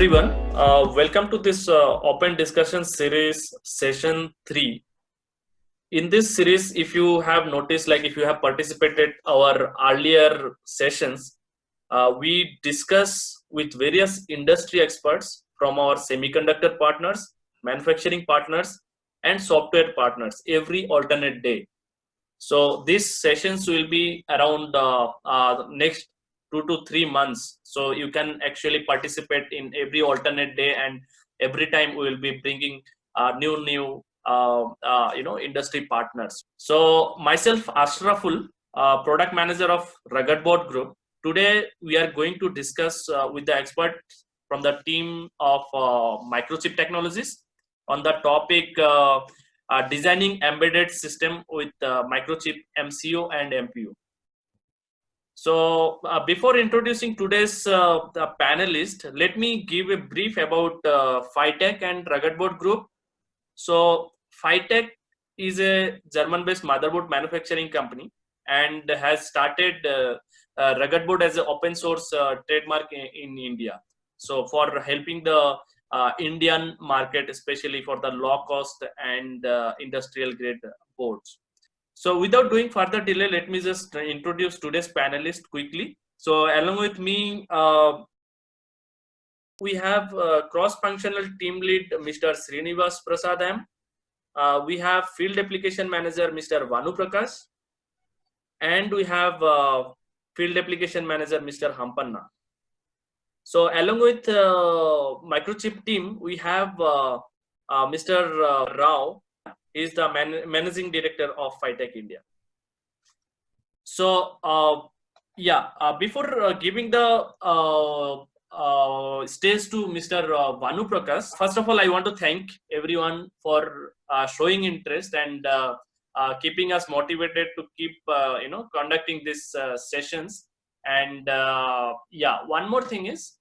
everyone. Welcome to this open discussion series, session 3. In this series, if you have noticed, like if you have participated our earlier sessions, we discuss with various industry experts from our semiconductor partners, manufacturing partners, and software partners every alternate day. So these sessions will be around next 2 to 3 months. So you can actually participate in every alternate day, and every time we will be bringing new industry partners. So myself, Ashraful, product manager of Rugged Board Group. Today we are going to discuss with the expert from the team of Microchip Technologies on the topic designing embedded system with Microchip, MCU and MPU. So before introducing today's the panelist, let me give a brief about PHYTEC and Rugged Board Group. So PHYTEC is a German-based motherboard manufacturing company and has started Rugged Board as an open source trademark in India. So for helping the Indian market, especially for the low cost and industrial grade boards. So without doing further delay, let me just introduce today's panelist quickly. So along with me, we have cross-functional team lead, Mr. Srinivas Prasad M. We have field application manager, Mr. Vanu Prakash. And we have field application manager, Mr. Hampanna. So along with Microchip team, we have Mr. Rao. He is the managing director of PHYTEC India. So before giving the stage to Mr. Vanu Prakash, first of all, I want to thank everyone for showing interest and keeping us motivated to keep conducting these sessions. And one more thing is,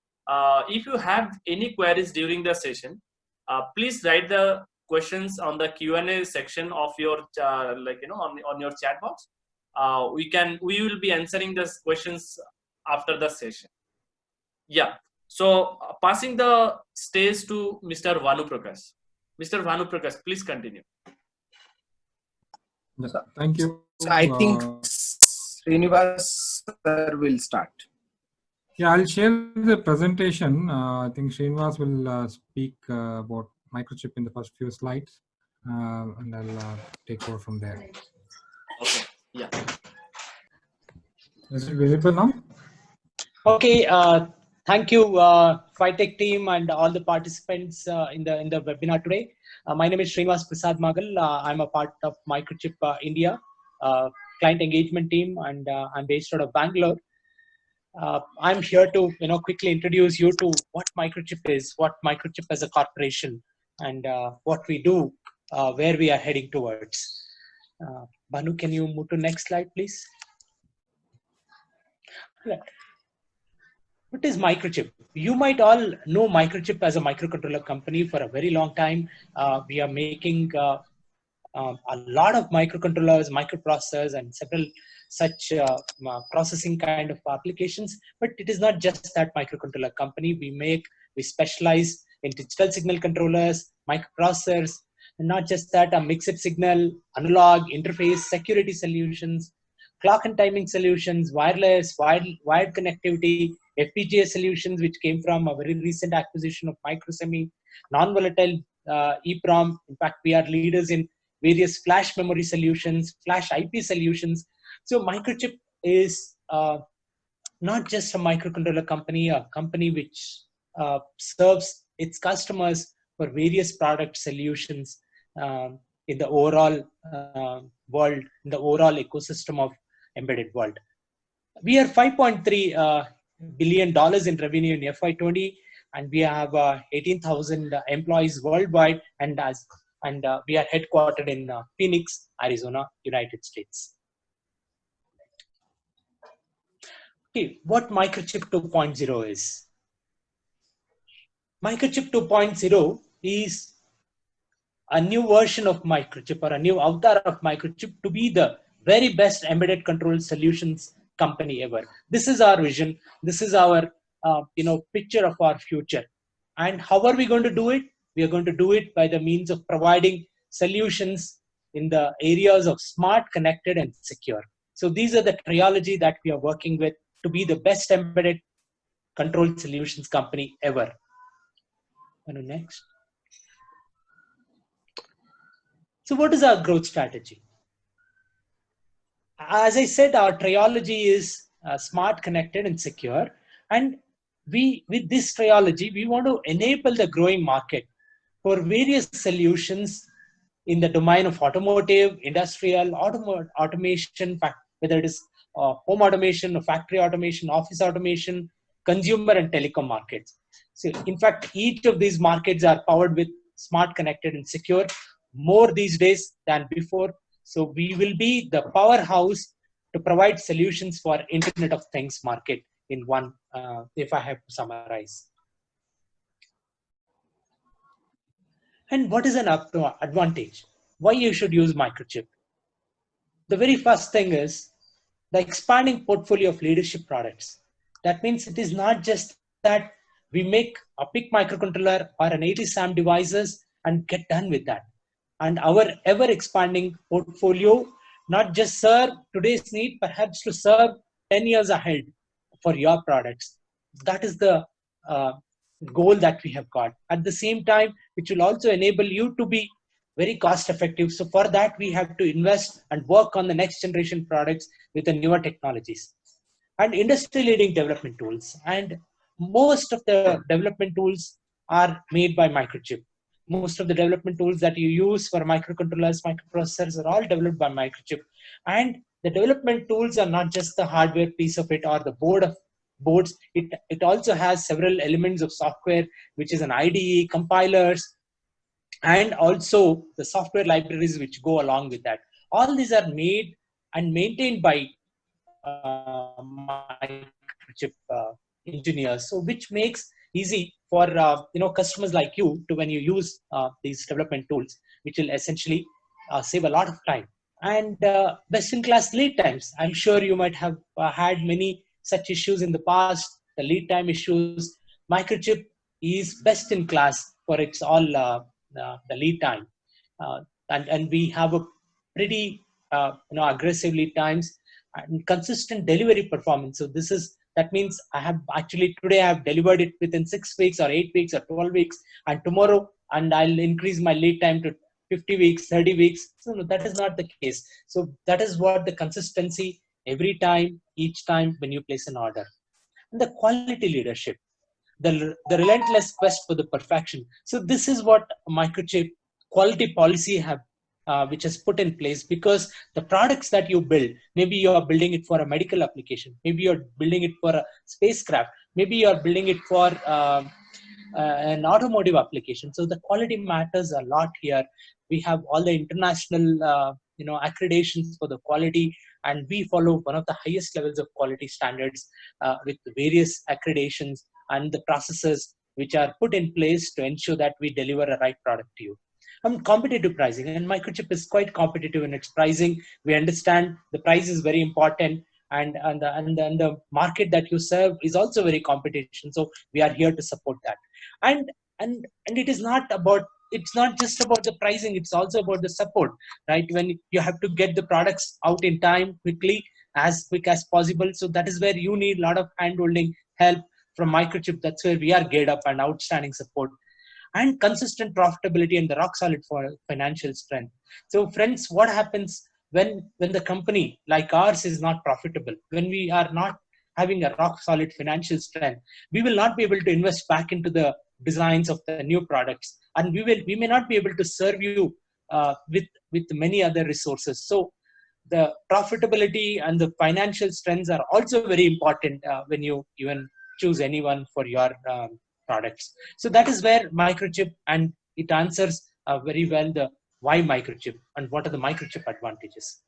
if you have any queries during the session, please write the questions on the Q&A section of your on your chat box. We will be answering those questions after the session. So passing the stage to Mr. Vanu Prakash. Mr. Vanu Prakash, please continue. Thank you. So I think Srinivas sir will start. Yeah, I'll share the presentation. I think Srinivas will speak about Microchip in the first few slides, and I'll take over from there. Okay. Yeah. Is it visible now? Okay. Thank you, PHYTEC team and all the participants in the webinar today. My name is Srinivas Prasad Magal. I'm a part of Microchip India client engagement team, and I'm based out of Bangalore. I'm here to quickly introduce you to what Microchip is, what Microchip as a corporation, and what we do, where we are heading towards. Banu, can you move to next slide, please? What is Microchip? You might all know Microchip as a microcontroller company for a very long time. We are making a lot of microcontrollers, microprocessors, and several such processing kind of applications. But it is not just that microcontroller company. We specialize in digital signal controllers, microprocessors, and not just that, a mixed signal, analog, interface, security solutions, clock and timing solutions, wireless, wired connectivity, FPGA solutions, which came from a very recent acquisition of Microsemi, non-volatile EEPROM. In fact, we are leaders in various flash memory solutions, flash IP solutions. So Microchip is not just a microcontroller company, a company which serves its customers for various product solutions in the overall world, in the overall ecosystem of embedded world. We are $5.3 billion in revenue in FY20, and we have 18,000 employees worldwide, and we are headquartered in Phoenix, Arizona, United States. Okay, what Microchip 2.0 is? Microchip 2.0 is a new version of Microchip, or a new avatar of Microchip, to be the very best embedded control solutions company ever. This is our vision. This is our picture of our future. And how are we going to do it? We are going to do it by the means of providing solutions in the areas of smart, connected, and secure. So these are the trilogy that we are working with to be the best embedded control solutions company ever. And next. So what is our growth strategy? As I said, our trilogy is smart, connected, and secure. And with this trilogy, we want to enable the growing market for various solutions in the domain of automotive, industrial, automation, whether it is home automation, factory automation, office automation, consumer and telecom markets. So in fact, each of these markets are powered with smart, connected, and secure more these days than before. So we will be the powerhouse to provide solutions for Internet of Things market in one, if I have to summarize. And what is an advantage? Why you should use Microchip? The very first thing is the expanding portfolio of leadership products. That means it is not just that we make a PIC microcontroller or an 80 SAM devices and get done with that. And our ever expanding portfolio not just serve today's need, perhaps to serve 10 years ahead for your products. That is the goal that we have got. At the same time, which will also enable you to be very cost effective. So for that, we have to invest and work on the next generation products with the newer technologies and industry leading development tools. And most of the development tools are made by Microchip. Most of the development tools that you use for microcontrollers, microprocessors are all developed by Microchip. And the development tools are not just the hardware piece of it or the boards. It also has several elements of software, which is an IDE, compilers, and also the software libraries which go along with that. All these are made and maintained by Microchip engineers, so which makes easy for customers like you to when you use these development tools, which will essentially save a lot of time and best in class lead times. I'm sure you might have had many such issues in the past, the lead time issues. Microchip is best in class for its all the lead time, and we have a pretty aggressive lead times and consistent delivery performance. So that means I have actually today I have delivered it within 6 weeks or 8 weeks or 12 weeks, and tomorrow and I'll increase my lead time to 50 weeks, 30 weeks. So no, that is not the case. So that is what the consistency every time, each time when you place an order. And the quality leadership, the relentless quest for the perfection. So this is what Microchip quality policy have which is put in place, because the products that you build, maybe you are building it for a medical application, maybe you're building it for a spacecraft, maybe you're building it for an automotive application. So the quality matters a lot here. We have all the international accreditations for the quality, and we follow one of the highest levels of quality standards with various accreditations and the processes which are put in place to ensure that we deliver a right product to you. Competitive pricing, and Microchip is quite competitive in its pricing. We understand the price is very important, and the market that you serve is also very competition. So we are here to support that. And it is not about, it's not just about the pricing, it's also about the support, right? When you have to get the products out in time, quickly, as quick as possible. So that is where you need a lot of hand-holding help from Microchip. That's where we are geared up, and outstanding support and consistent profitability and the rock solid for financial strength. So friends, what happens when the company like ours is not profitable, when we are not having a rock solid financial strength, we will not be able to invest back into the designs of the new products, and we may not be able to serve you with many other resources. So the profitability and the financial strengths are also very important when you even choose anyone for your products. So that is where Microchip, and it answers very well the why Microchip and what are the Microchip advantages.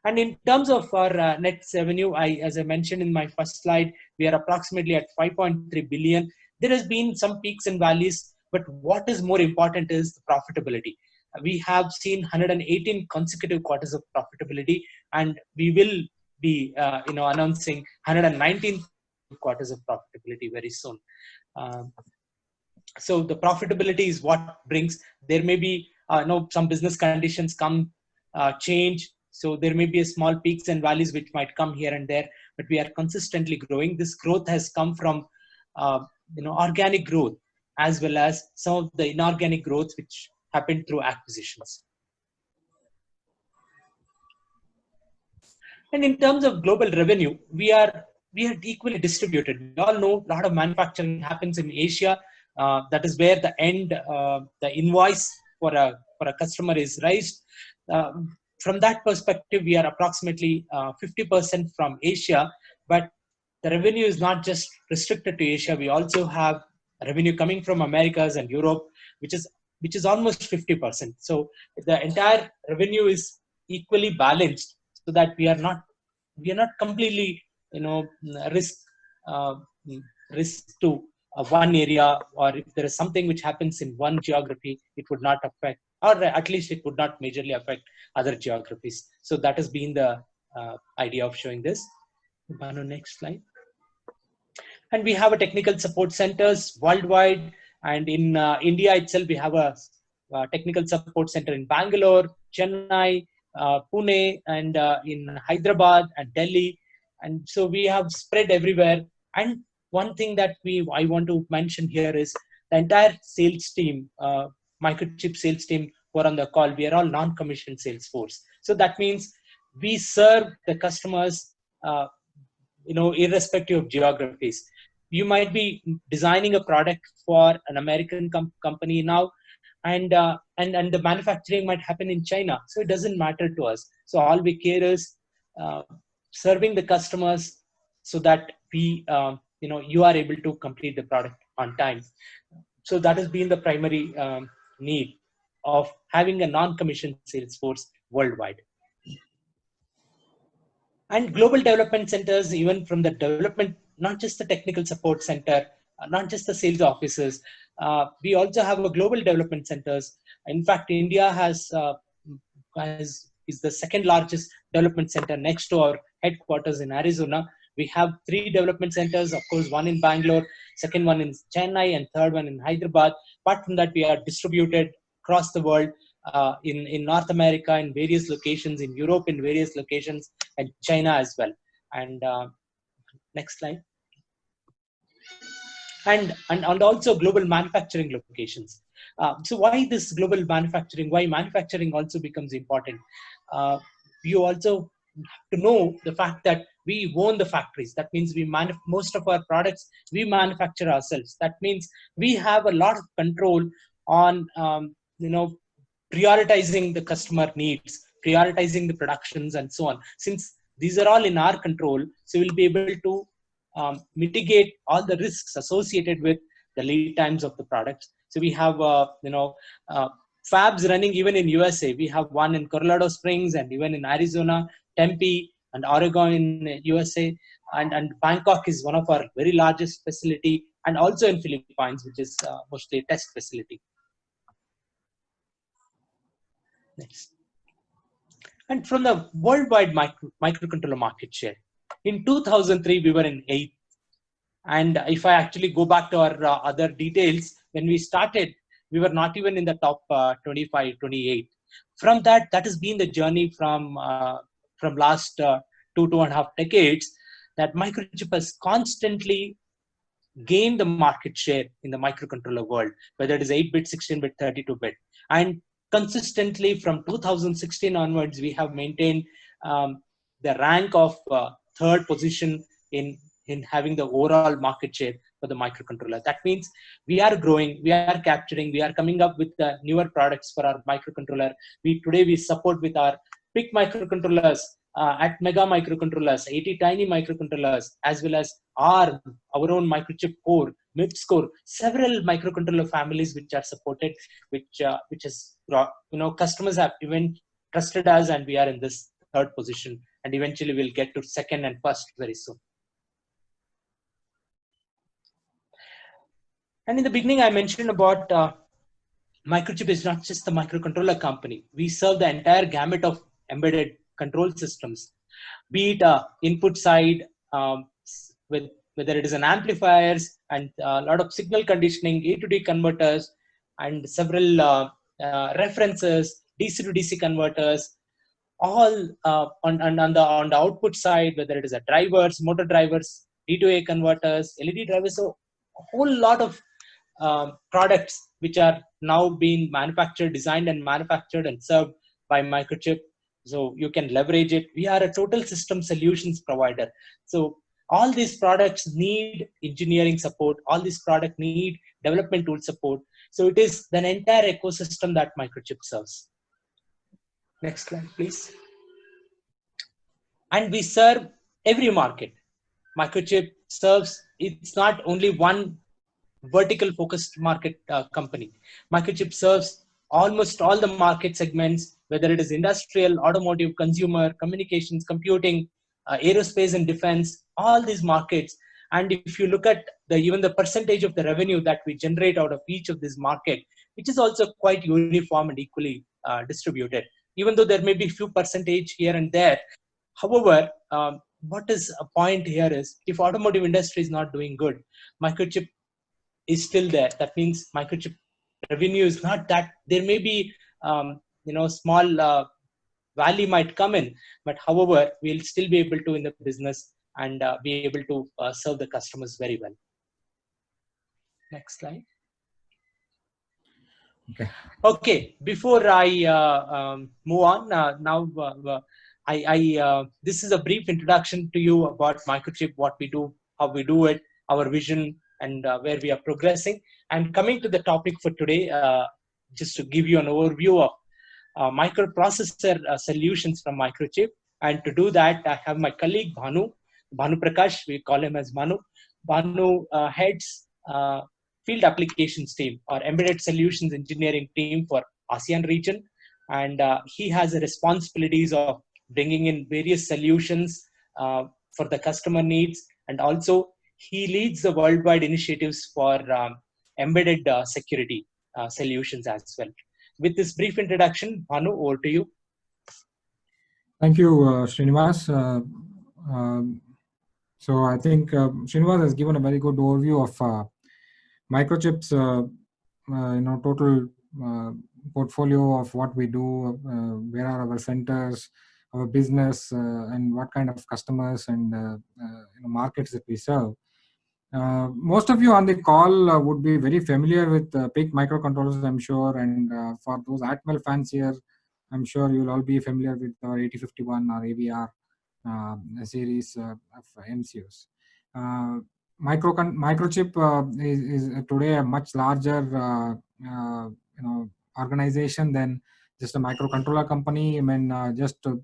And in terms of our net revenue, as I mentioned in my first slide, we are approximately at 5.3 billion. There has been some peaks and valleys, but what is more important is the profitability. We have seen 118 consecutive quarters of profitability, and we will be announcing 119 quarters of profitability very soon. So the profitability is what brings. There may be some business conditions come change. So there may be a small peaks and valleys which might come here and there, but we are consistently growing. This growth has come from organic growth as well as some of the inorganic growth which happened through acquisitions. And in terms of global revenue, we are equally distributed. We all know a lot of manufacturing happens in Asia. That is where the invoice for a customer is raised. From that perspective, we are approximately 50% from Asia, but the revenue is not just restricted to Asia. We also have revenue coming from Americas and Europe, which is almost 50%. So the entire revenue is equally balanced, so that we are not completely risk to one area, or if there is something which happens in one geography, it would not affect, or at least it would not majorly affect other geographies. So that has been the idea of showing this. Banu, next slide. And we have a technical support centers worldwide, and in India itself we have a technical support center in Bangalore, Chennai, Pune, and in Hyderabad and Delhi. And so we have spread everywhere. And one thing that I want to mention here is the entire sales team, Microchip sales team who are on the call, we are all non-commissioned sales force. So that means we serve the customers irrespective of geographies. You might be designing a product for an American company now, and the manufacturing might happen in China. So it doesn't matter to us. So all we care is serving the customers so that you are able to complete the product on time. So that has been the primary need of having a non-commissioned sales force worldwide. And global development centers, even from the development, not just the technical support center, not just the sales offices, we also have a global development centers. In fact, India is the second largest development center next to our headquarters in Arizona. We have 3 development centers, of course, one in Bangalore, second one in Chennai, and third one in Hyderabad. Apart from that, we are distributed across the world, in North America in various locations, in Europe in various locations, and China as well. And next slide. And also global manufacturing locations. So why this global manufacturing? Why manufacturing also becomes important? You also have to know the fact that we own the factories. That means most of our products we manufacture ourselves. That means we have a lot of control on prioritizing the customer needs, prioritizing the productions, and so on. Since these are all in our control, so we'll be able to mitigate all the risks associated with the lead times of the products. So we have fabs running even in USA. We have one in Colorado Springs, and even in Arizona, Tempe, and Oregon in USA, and Bangkok is one of our very largest facility, and also in Philippines, which is mostly a test facility. Next. And from the worldwide microcontroller market share, in 2003 we were in 8th. And if I actually go back to our other details, when we started, we were not even in the top 25, 28. From that has been the journey from last 2.5 decades, that Microchip has constantly gained the market share in the microcontroller world, whether it is 8-bit, 16-bit, 32-bit. And consistently from 2016 onwards, we have maintained the rank of third position in having the overall market share for the microcontroller. That means we are growing, we are capturing, we are coming up with the newer products for our microcontroller. Today we support with our PIC microcontrollers, at Mega microcontrollers, 80 tiny microcontrollers, as well as our own Microchip core, MIPS core, several microcontroller families which are supported, which is customers have even trusted us, and we are in this third position, and eventually we'll get to second and first very soon. And in the beginning, I mentioned about Microchip is not just the microcontroller company. We serve the entire gamut of embedded control systems, be it input side with whether it is an amplifiers and a lot of signal conditioning, A to D converters, and several references, DC to DC converters, all on the output side, whether it is a drivers, motor drivers, D2A converters, LED drivers. So a whole lot of products which are now being manufactured, designed and manufactured and served by Microchip. So you can leverage it. We are a total system solutions provider. So all these products need engineering support. All these products need development tool support. So it is an entire ecosystem that Microchip serves. Next slide, please. And we serve every market. Microchip serves, it's not only one vertical focused market company. Microchip serves almost all the market segments, whether it is industrial, automotive, consumer, communications, computing, aerospace and defense, all these markets. And if you look at even the percentage of the revenue that we generate out of each of this market, which is also quite uniform and equally distributed, even though there may be few percentage here and there. However, what is a point here is, if automotive industry is not doing good, Microchip is still there. That means Microchip revenue is not that. There may be small value might come in, but however, we'll still be able to in the business and be able to serve the customers very well. Next slide. Okay. Before I move on, now this is a brief introduction to you about Microchip, what we do, how we do it, our vision, and where we are progressing. And coming to the topic for today, just to give you an overview of microprocessor solutions from Microchip. And to do that, I have my colleague Bhanu Prakash, we call him as Bhanu. Bhanu heads field applications team or embedded solutions engineering team for ASEAN region. And he has the responsibilities of bringing in various solutions for the customer needs. And also he leads the worldwide initiatives for embedded security solutions as well. With this brief introduction, Bhanu, over to you. Thank you, Srinivas. So I think Srinivas has given a very good overview of Microchip's total portfolio of what we do, where are our centers, our business, and what kind of customers and markets that we serve. Most of you on the call would be very familiar with PHYTEC microcontrollers, I'm sure, and for those Atmel fans here, I'm sure you'll all be familiar with our 8051 or AVR series of MCUs. Microchip is today a much larger organization than just a microcontroller company. I mean, just to